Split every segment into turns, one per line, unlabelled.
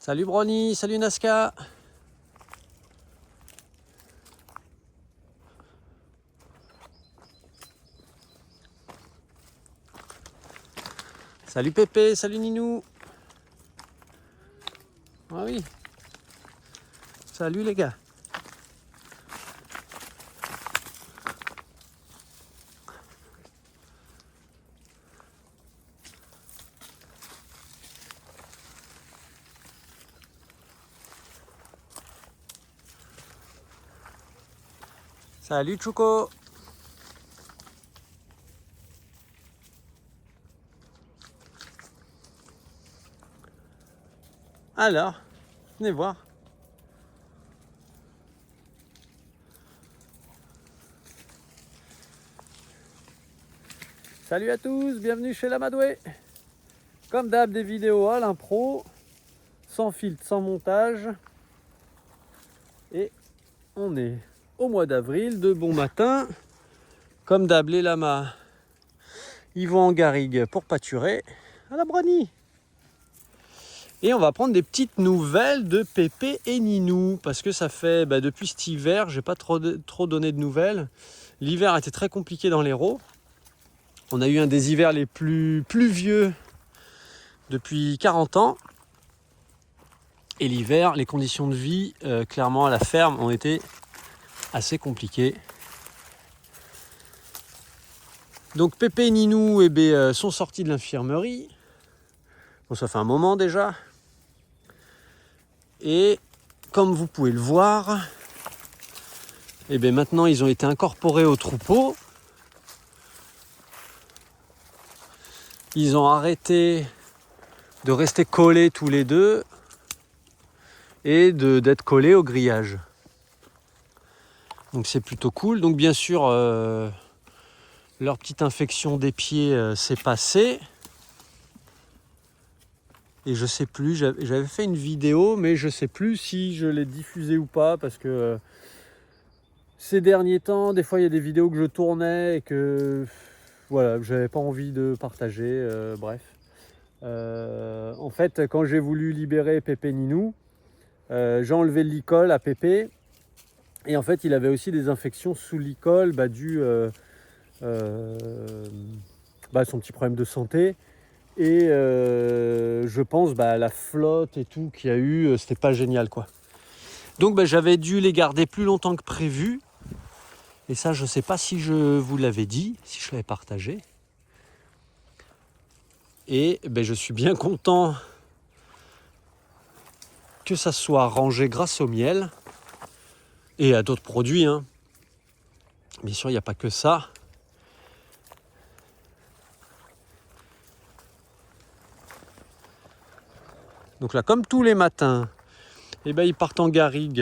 Salut Brony, salut Nazca. Salut Pépé, salut Ninou. Ah oui. Salut les gars. Salut Chouko. Alors, venez voir. Salut à tous, bienvenue chez l'Amadoué. Comme d'hab, des vidéos à l'impro, sans filtre, sans montage. Et on est au mois d'avril, de bon matin. Comme d'hab, les lamas, ils vont en garrigue pour pâturer à la Brony. Et on va prendre des petites nouvelles de Pépé et Ninou, parce que ça fait, depuis cet hiver, j'ai pas trop donné de nouvelles. L'hiver était très compliqué dans l'Hérault. On a eu un des hivers les plus pluvieux depuis 40 ans. Et l'hiver, les conditions de vie, clairement à la ferme, ont été assez compliquées. Donc Pépé et Ninou sont sortis de l'infirmerie. Bon, ça fait un moment déjà. Et comme vous pouvez le voir, maintenant ils ont été incorporés au troupeau. Ils ont arrêté de rester collés tous les deux et d'être collés au grillage. Donc c'est plutôt cool. Donc bien sûr, leur petite infection des pieds s'est passée. Et je sais plus, j'avais fait une vidéo, mais je sais plus si je l'ai diffusée ou pas, parce que ces derniers temps, des fois il y a des vidéos que je tournais et que voilà, j'avais pas envie de partager, bref. En fait, quand j'ai voulu libérer Pépé Ninou, j'ai enlevé le licol à Pépé, et en fait il avait aussi des infections sous licol dû son petit problème de santé. Et je pense la flotte et tout qu'il y a eu, c'était pas génial quoi. Donc j'avais dû les garder plus longtemps que prévu. Et ça, je sais pas si je vous l'avais dit, si je l'avais partagé. Et je suis bien content que ça soit rangé grâce au miel et à d'autres produits, hein. Bien sûr, il n'y a pas que ça. Donc là, comme tous les matins, ils partent en garrigue,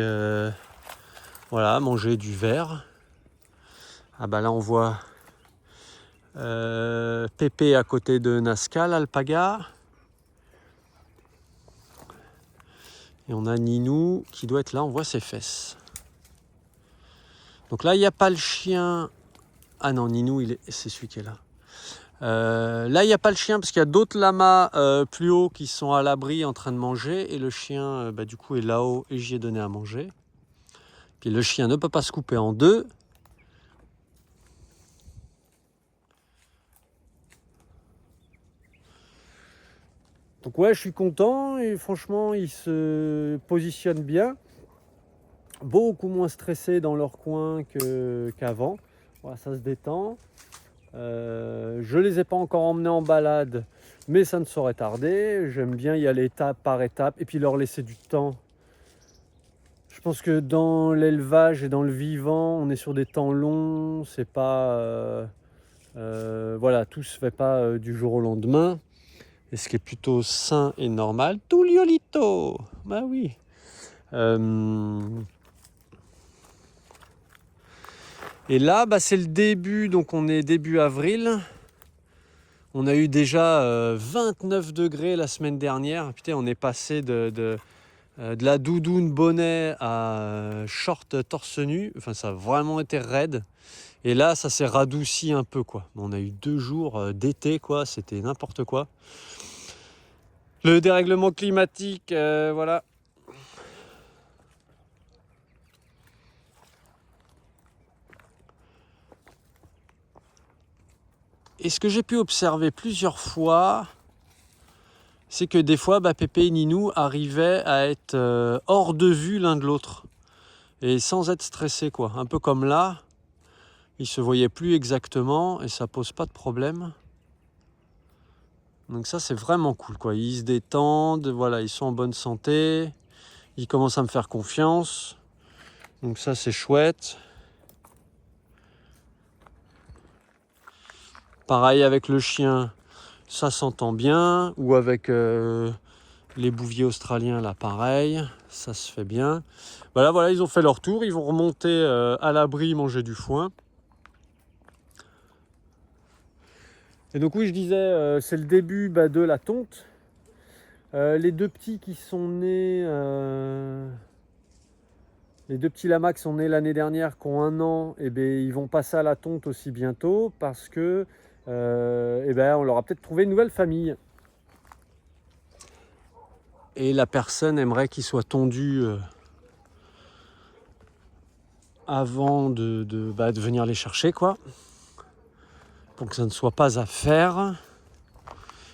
manger du verre. Ah là, on voit Pépé à côté de Nazca, l'alpaga. Et on a Ninou qui doit être là, on voit ses fesses. Donc là, il n'y a pas le chien. Ah non, Ninou, c'est celui qui est là. Là, il n'y a pas le chien parce qu'il y a d'autres lamas plus haut qui sont à l'abri en train de manger. Et le chien, du coup, est là-haut et j'y ai donné à manger. Puis le chien ne peut pas se couper en deux. Donc ouais, je suis content et franchement, ils se positionnent bien. Beaucoup moins stressés dans leur coin qu'avant. Voilà, ça se détend. Je les ai pas encore emmenés en balade, mais ça ne saurait tarder. J'aime bien y aller étape par étape et puis leur laisser du temps. Je pense que dans l'élevage et dans le vivant, on est sur des temps longs. C'est pas tout se fait pas du jour au lendemain. Et ce qui est plutôt sain et normal. Tuliolito, bah oui. Et là, c'est le début, donc on est début avril. On a eu déjà 29 degrés la semaine dernière. Putain, on est passé de la doudoune bonnet à short torse nu. Enfin, ça a vraiment été raide. Et là, ça s'est radouci un peu, quoi. On a eu 2 jours d'été, quoi. C'était n'importe quoi. Le dérèglement climatique, voilà. Et ce que j'ai pu observer plusieurs fois, c'est que des fois, Pépé et Ninou arrivaient à être hors de vue l'un de l'autre. Et sans être stressés, quoi. Un peu comme là, ils se voyaient plus exactement et ça pose pas de problème. Donc ça, c'est vraiment cool, quoi. Ils se détendent, voilà, ils sont en bonne santé. Ils commencent à me faire confiance. Donc ça, c'est chouette. Pareil avec le chien, ça s'entend bien. Ou avec les bouviers australiens, là, pareil. Ça se fait bien. Voilà, ils ont fait leur tour. Ils vont remonter à l'abri, manger du foin. Et donc oui, je disais, c'est le début de la tonte. Les deux petits qui sont nés... Les deux petits lamas qui sont nés l'année dernière, qui ont 1 an, ils vont passer à la tonte aussi bientôt parce que on leur a peut-être trouvé une nouvelle famille. Et la personne aimerait qu'ils soient tondus avant de venir les chercher, quoi. Pour que ça ne soit pas à faire.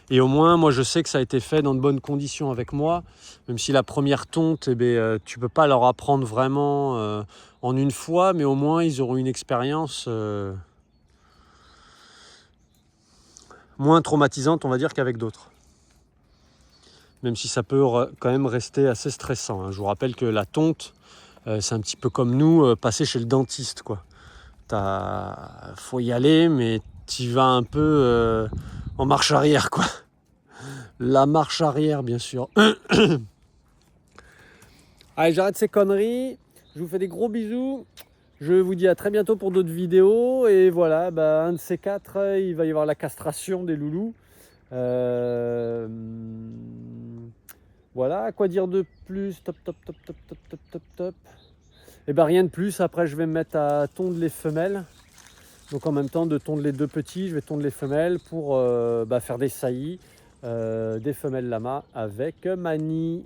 Et au moins, moi, je sais que ça a été fait dans de bonnes conditions avec moi. Même si la première tonte, tu peux pas leur apprendre vraiment en une fois, mais au moins, ils auront une expérience moins traumatisante, on va dire, qu'avec d'autres. Même si ça peut quand même rester assez stressant, hein. Je vous rappelle que la tonte, c'est un petit peu comme nous, passer chez le dentiste, quoi. Faut y aller, mais tu vas un peu en marche arrière, quoi. La marche arrière, bien sûr. Allez, j'arrête ces conneries. Je vous fais des gros bisous. Je vous dis à très bientôt pour d'autres vidéos. Et voilà, un de ces 4, il va y avoir la castration des loulous. Voilà, quoi dire de plus? Top. Et rien de plus. Après, je vais me mettre à tondre les femelles. Donc en même temps de tondre les 2 petits, je vais tondre les femelles pour faire des saillies, des femelles lamas avec Mani.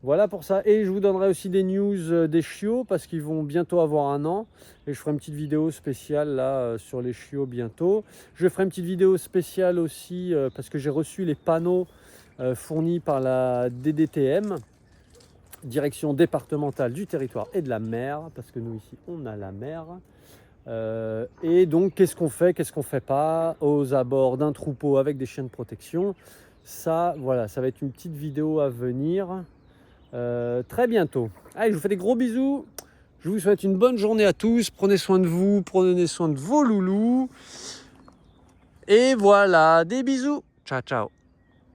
Voilà pour ça. Et je vous donnerai aussi des news des chiots parce qu'ils vont bientôt avoir 1 an. Et je ferai une petite vidéo spéciale là sur les chiots bientôt. Je ferai une petite vidéo spéciale aussi parce que j'ai reçu les panneaux fournis par la DDTM, Direction départementale du territoire et de la mer, parce que nous ici on a la mer. Et donc qu'est-ce qu'on fait pas aux abords d'un troupeau avec des chiens de protection. Ça, voilà, ça va être une petite vidéo à venir très bientôt. Allez, je vous fais des gros bisous. Je vous souhaite une bonne journée à tous. Prenez soin de vous, prenez soin de vos loulous. Et voilà, des bisous. Ciao.